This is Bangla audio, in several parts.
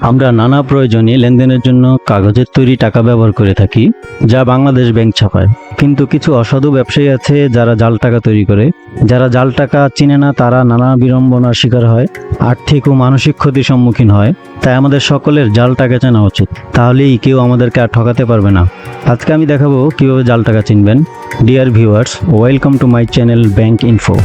আমরা নানা প্রয়োজনে লেনদেনের জন্য কাগজের তৈরি টাকা ব্যবহার করে থাকি, যা বাংলাদেশ ব্যাংক ছাপায়। কিন্তু কিছু অসাধু ব্যবসায়ী আছে যারা জাল টাকা তৈরি করে। যারা জাল টাকা চিনে না তারা নানা বিড়ম্বনার শিকার হয়, আর্থিক ও মানসিক ক্ষতির সম্মুখীন হয়। তাই আমাদের সকলের জাল টাকা চেনা উচিত, তাহলেই কেউ আমাদেরকে আর ঠকাতে পারবে না। আজকে আমি দেখাবো কিভাবে জাল টাকা চিনবেন। Dear viewers, welcome to my channel bank info.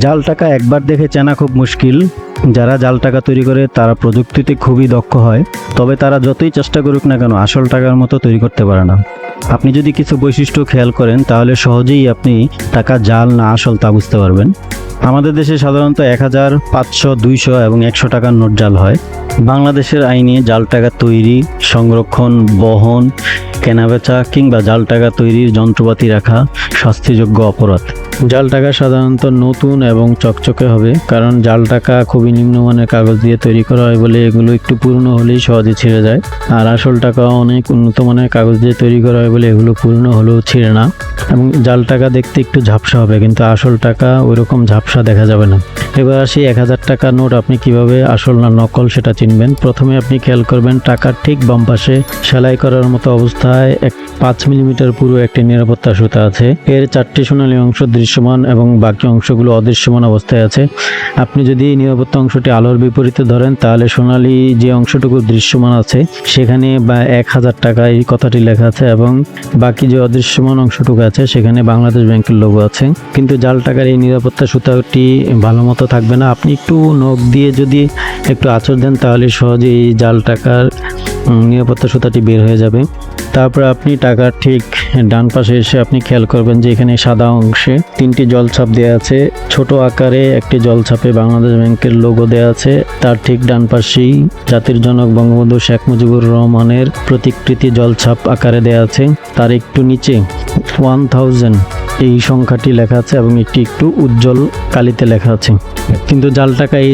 জাল টাকা একবার দেখে চেনা খুব মুশকিল। যারা জাল টাকা তৈরি করে তারা প্রযুক্তিতে খুবই দক্ষ হয়, তবে তারা যতই চেষ্টা করুক না কেন আসল টাকার মতো তৈরি করতে পারে না। আপনি যদি কিছু বৈশিষ্ট্য খেয়াল করেন তাহলে সহজেই আপনি টাকা জাল না আসল তা বুঝতে পারবেন। আমাদের দেশে সাধারণত 1000, 500, 200 এবং 100 টাকার নোট জাল হয়। বাংলাদেশের আইনে জাল টাকা তৈরি, সংরক্ষণ, বহন, কেনাবেচা কিংবা জাল টাকা তৈরির যন্ত্রপাতি রাখা শাস্তিযোগ্য অপরাধ। জাল টাকা সাধারণত নতুন এবং চকচকে হবে, কারণ জাল টাকা খুবই নিম্নমানের কাগজ দিয়ে তৈরি করা হয় বলে এগুলো একটু পুরনো হলেই সহজে ছিঁড়ে যায়। আর আসল টাকা অনেক উন্নত মানের কাগজ দিয়ে তৈরি করা হয় বলে এগুলো পুরনো হলেও ছিঁড়ে না। এবং জাল টাকা দেখতে একটু ঝাপসা হবে, কিন্তু আসল টাকা ওইরকম ঝাপসা দেখা যাবে না। এবার আসি 1000 টাকার নোট আপনি কিভাবে আসল না নকল সেটা চিনবেন। প্রথমে আপনি খেয়াল করবেন টাকার ঠিক বাম পাশে সেলাই করার মতো অবস্থায় 5 মিলিমিটার পুরো একটি নিরাপত্তা সুতা আছে। এর 4টি সোনালী অংশ দৃশ্যমান এবং বাকি অংশগুলো অদৃশ্যমান অবস্থায় আছে। আপনি যদি নিরাপত্তা অংশটি আলোর বিপরীতে ধরেন তাহলে সোনালী যে অংশটুকু দৃশ্যমান আছে সেখানে 1000 টাকা এই কথাটি লেখা আছে, এবং বাকি যে অদৃশ্যমান অংশটুকু আছে সেখানে বাংলাদেশ ব্যাংকের লোগো আছে। কিন্তু জাল টাকার এই নিরাপত্তা সুতাটি ভালো মতো থাকবে না। আপনি একটু নখ দিয়ে যদি একটু আঁচড় দেন তাহলে সহজেই এই জাল টাকার নিরাপত্তা সুতাটি বের হয়ে যাবে। তারপর আপনি টাকার ঠিক ডান পাশে এসে আপনি খেয়াল করবেন যে এখানে সাদা অংশে 3টি জলছাপ দেওয়া আছে। ছোট আকারে একটি জলছাপে বাংলাদেশ ব্যাংকের লোগো দেওয়া আছে। তার ঠিক ডান পাশেই জাতির জনক বঙ্গবন্ধু শেখ মুজিবুর রহমানের প্রতিকৃতি জলছাপ আকারে দেওয়া আছে। তার একটু নিচে 1000 এই সংখ্যাটি লেখা আছে এবং একটু উজ্জ্বল কালিতে লেখা আছে। কিন্তু জাল টাকা এই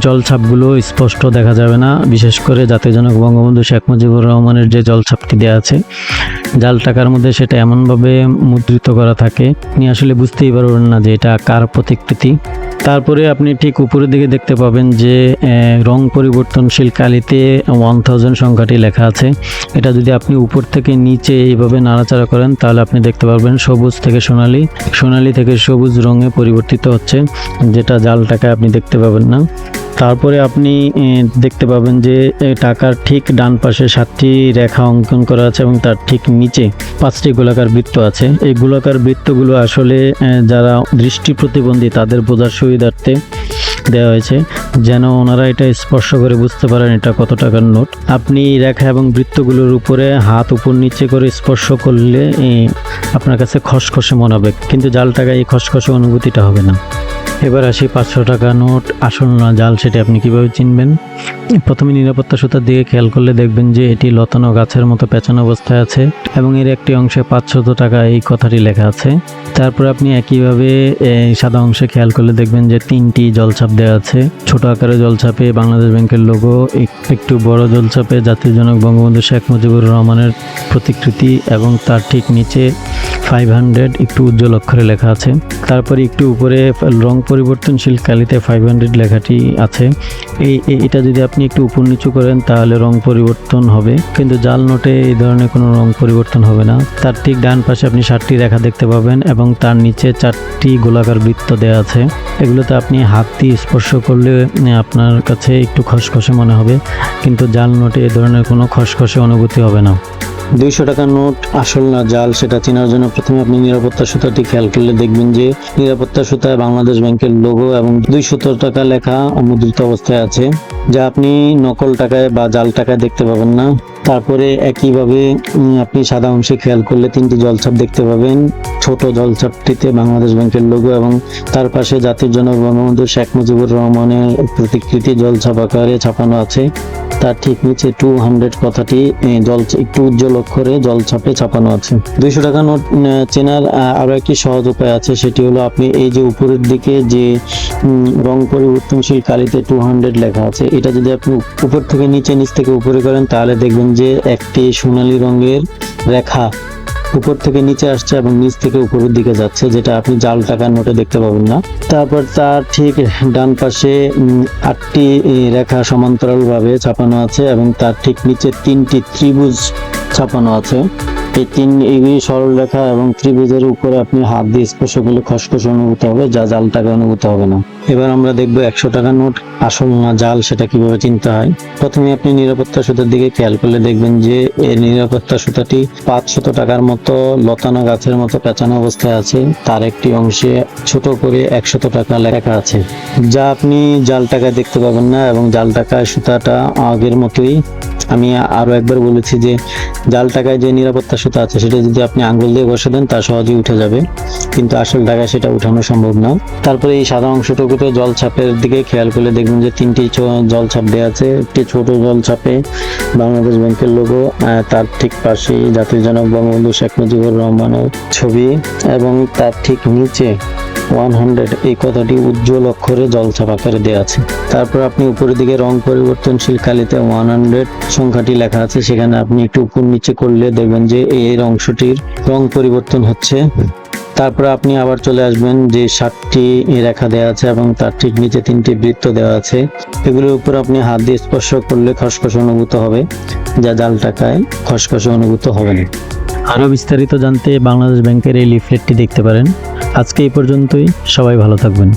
জলছাপগুলো স্পষ্ট দেখা যাবে না, বিশেষ করে জাতির জনক বঙ্গবন্ধু শেখ মুজিবুর রহমানের যে জলছাপটি দেওয়া আছে জাল টাকার মধ্যে সেটা এমনভাবে মুদ্রিত করা থাকে আপনি আসলে বুঝতেই পারবেন না যে এটা কার প্রতিকৃতি। তারপরে আপনি ঠিক উপরের দিকে দেখতে পাবেন যে রং পরিবর্তনশীল কালিতে 1000 সংখ্যাটি লেখা আছে। এটা যদি আপনি উপর থেকে নিচে এইভাবে নাড়াচাড়া করেন তাহলে আপনি দেখতে পারবেন সবুজ থেকে সোনালী, সোনালী থেকে সবুজ রঙে পরিবর্তিত হচ্ছে, যেটা জাল টাকায় আপনি দেখতে পাবেন না। তারপরে আপনি দেখতে পাবেন যে টাকার ঠিক ডান পাশে 7টি রেখা অঙ্কন করা আছে এবং তার ঠিক নিচে 5টি গোলাকার বৃত্ত আছে। এই গোলাকার বৃত্তগুলো আসলে যারা দৃষ্টি প্রতিবন্ধী তাদের বোঝার সুবিধার্থে দেওয়া হয়েছে, যেন ওনারা এটা স্পর্শ করে বুঝতে পারেন এটা কত টাকার নোট। আপনি রেখা এবং বৃত্তগুলোর উপরে হাত উপর নিচে করে স্পর্শ করলে আপনার কাছে খসখসে মনে হবে, কিন্তু জাল টাকায় এই খসখসে অনুভূতিটা হবে না। এবার আসি 500 টাকা নোট আসল না জাল সেটা আপনি কিভাবে চিনবেন। প্রথমে নিরাপত্তা সুতার দিকে খেয়াল করলে দেখবেন যে এটি লতানো গাছের মতো পেঁচানো অবস্থায় আছে এবং এর একটি অংশে 500 টাকা এই কথাটি লেখা আছে। তারপর আপনি একইভাবে সাদা অংশে খেয়াল করলে দেখবেন যে 3টি জলছাপ দেওয়া আছে। ছোট আকারের জলছাপে বাংলাদেশ ব্যাংকের লোগো, একটু বড় জলছাপে জাতির জনক বঙ্গবন্ধু শেখ মুজিবুর রহমানের প্রতিকৃতি এবং তার ঠিক নিচে 500 একটু উজ্জ্বল অক্ষরে লেখা আছে। তারপরে একটু উপরে রং পরিবর্তনশীল কালিতে 500 লেখাটি আছে। এটা যদি আপনি একটু উপর নিচু করেন তাহলে রং পরিবর্তন হবে, কিন্তু জাল নোটে এই ধরনের কোনো রং পরিবর্তন হবে না। তার ঠিক ডান পাশে আপনি 7টি রেখা দেখতে পাবেন এবং তার নিচে 4টি গোলাকার বৃত্ত দেওয়া আছে। এগুলোতে আপনি হাত দিয়ে স্পর্শ করলে আপনার কাছে একটু খসখসে মনে হবে, কিন্তু জাল নোটে এই ধরনের কোনো খসখসে অনুভূতি হবে না। 200 টাকার নোট আসল না জাল সেটা চেনার জন্য প্রথমে আপনি নিরাপত্তা সুতাটি খেয়াল করলে দেখবেন যে নিরাপত্তা সুতায় বাংলাদেশ ব্যাংকের লোগো এবং 200 টাকা লেখা মুদ্রিত অবস্থায় আছে, যা আপনি নকল টাকায় বা জাল টাকায় দেখতে পাবেন না। তারপরে একইভাবে আপনি সাদা অংশে খেয়াল করলে 3টি জলছাপ দেখতে পাবেন। ছোট জলছাপটিতে বাংলাদেশ ব্যাংকের লোগো এবং তার পাশে জাতির জনক বঙ্গবন্ধু শেখ মুজিবুর রহমানের প্রতিকৃতি জলছাপ আকারে ছাপানো আছে। তার ঠিক নিচে 200 কথাটি একটু উজ্জ্বল অক্ষরে জলছাপে ছাপানো আছে। 200 টাকা নোট চেনার আরো একটি সহজ উপায় আছে, সেটি হলো আপনি এই যে উপরের দিকে যে রং পরিবর্তনশীল কালিতে 200 লেখা আছে, এটা যদি আপনি উপর থেকে নিচে, নিচ থেকে উপরে করেন তাহলে দেখবেন যে একটি সোনালী রঙের রেখা উপর থেকে নিচে আসছে এবং নিচ থেকে উপরের দিকে যাচ্ছে, যেটা আপনি জাল টাকার নোটে দেখতে পাবেন না। তারপর তার ঠিক ডান পাশে 8টি রেখা সমান্তরালভাবে ছাপানো আছে এবং তার ঠিক নিচে 3টি ত্রিভুজ ছাপানো আছে। এই সরল রেখা এবং ত্রিভুজের উপরে আপনি হাত দিয়ে স্পর্শ করলে খসখস অনুভূত হবে, যা জাল টাকা অনুভূত হবে না। এবার আমরা দেখবো 100 টাকার নোট আসল না জাল সেটা কিভাবে চিনতে হয়। প্রথমে আপনি নিরাপত্তা সুতার দিকে খেয়াল করলে দেখবেন যে এই নিরাপত্তা সুতাটি 500 টাকার মতো লতানো গাছের মতো পেঁচানো অবস্থায় আছে। তার একটি অংশে ছোট করে 100 টাকা লেখা আছে, যা আপনি জাল টাকায় দেখতে পাবেন না। এবং জাল টাকায় সুতাটা আগের মতোই, আমি আরো একবার বলেছি যে জাল টাকায় যে নিরাপত্তা সুতা আছে সেটা যদি আপনি আঙ্গুল দিয়ে বসে দেন তা সহজেই উঠে যাবে, কিন্তু আসল টাকায় সেটা উঠানো সম্ভব না। তারপরে এই সাদা অংশটুকুতে জলছাপের দিকে খেয়াল করলে দেখবেন যে 3টি জলছাপ দেওয়া আছে। একটি ছোট জলছাপে বাংলাদেশ ব্যাংকের লোগো, তার ঠিক পাশেই জাতির জনক বঙ্গবন্ধু শেখ মুজিবুর রহমানের ছবি এবং তার ঠিক নিচে 100 এই কথাটি উজ্জ্বল অক্ষরে জলছাপ আকারে দেওয়া আছে। তারপর আপনি উপরের দিকে রং পরিবর্তনশীল কালিতে 100 সংখ্যাটি লেখা আছে, সেখানে আপনি একটু উপর নিচে করলে দেখবেন যে এই অংশটির রং পরিবর্তন হচ্ছে। তারপর আপনি আবার চলে আসবেন যে 7টি রেখা দেওয়া আছে এবং তার ঠিক নিচে 3টি বৃত্ত দেওয়া আছে। এগুলোর উপর আপনি হাত দিয়ে স্পর্শ করলে খসখস অনুভূত হবে, যা জাল টাকায় খসখস অনুভূত হবে না। আরও বিস্তারিত জানতে বাংলাদেশ ব্যাংকের এই লিফলেটটি দেখতে পারেন। আজকে এই পর্যন্তই, সবাই ভালো থাকবেন।